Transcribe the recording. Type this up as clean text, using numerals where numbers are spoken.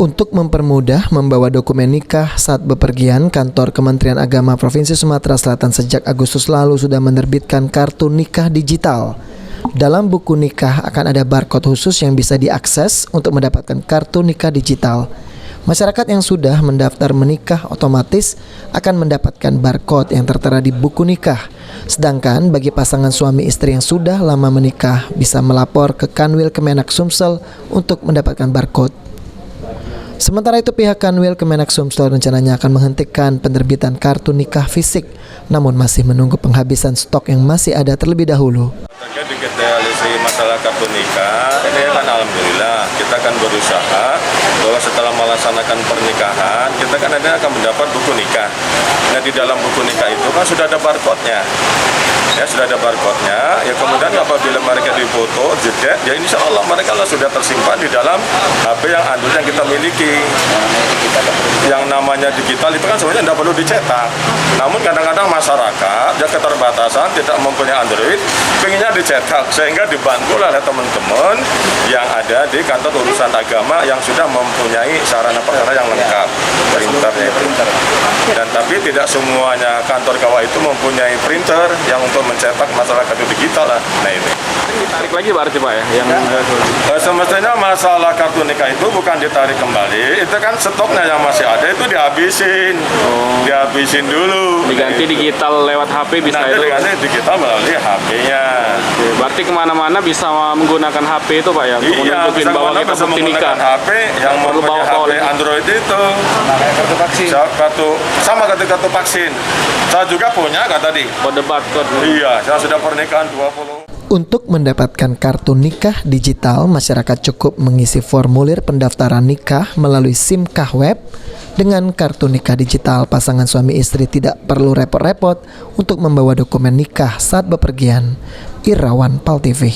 Untuk mempermudah membawa dokumen nikah saat bepergian, Kantor Kementerian Agama Provinsi Sumatera Selatan sejak Agustus lalu sudah menerbitkan kartu nikah digital. Dalam buku nikah akan ada barcode khusus yang bisa diakses untuk mendapatkan kartu nikah digital. Masyarakat yang sudah mendaftar menikah otomatis akan mendapatkan barcode yang tertera di buku nikah. Sedangkan bagi pasangan suami istri yang sudah lama menikah bisa melapor ke Kanwil Kemenak Sumsel untuk mendapatkan barcode. Sementara itu pihak Kanwil Kemenak Sumsel rencananya akan menghentikan penerbitan kartu nikah fisik, namun masih menunggu penghabisan stok yang masih ada terlebih dahulu. Terkait digitalisasi masalah kartu nikah, ini kan alhamdulillah kita akan berusaha bahwa setelah melaksanakan pernikahan, kita kan nanti akan mendapat buku nikah. Nah di dalam buku nikah itu kan sudah ada barcode-nya. Ya sudah ada barcode-nya, ya kemudian apabila mereka difoto, jedek, ya insya Allah mereka sudah tersimpan di dalam HP yang Android yang kita miliki. Yang namanya digital itu kan sebenarnya tidak perlu dicetak. Namun kadang-kadang masyarakat yang keterbatasan tidak mempunyai Android, pengennya dicetak, sehingga dibantu oleh teman-teman yang ada di kantor urusan agama yang sudah mempunyai sarana perasarana yang lengkap, printernya itu. Dan tapi tidak semuanya kantor KUA itu mempunyai printer yang untuk mencetak masalah kartu digital lah. Nah ini. Ditarik lagi berarti Pak ya? Semestinya masalah kartu nikah itu bukan ditarik kembali, itu kan stoknya yang masih ada itu dihabisin, dihabisin dulu. Diganti digital lewat HP bisa nanti itu? Diganti digital melalui HP-nya. Berarti kemana-mana bisa menggunakan HP itu Pak ya? Iya, bisa kita bukti nikah. HP yang mempunyai HP Android itu. Kartu vaksin. Sama kartu vaksin. Saya juga punya kan tadi. Kode barcode. Iya, saya sudah pernikahan 20. Untuk mendapatkan kartu nikah digital, masyarakat cukup mengisi formulir pendaftaran nikah melalui SIM-KAH web. Dengan kartu nikah digital, pasangan suami istri tidak perlu repot-repot untuk membawa dokumen nikah saat bepergian. Irawan PAL TV.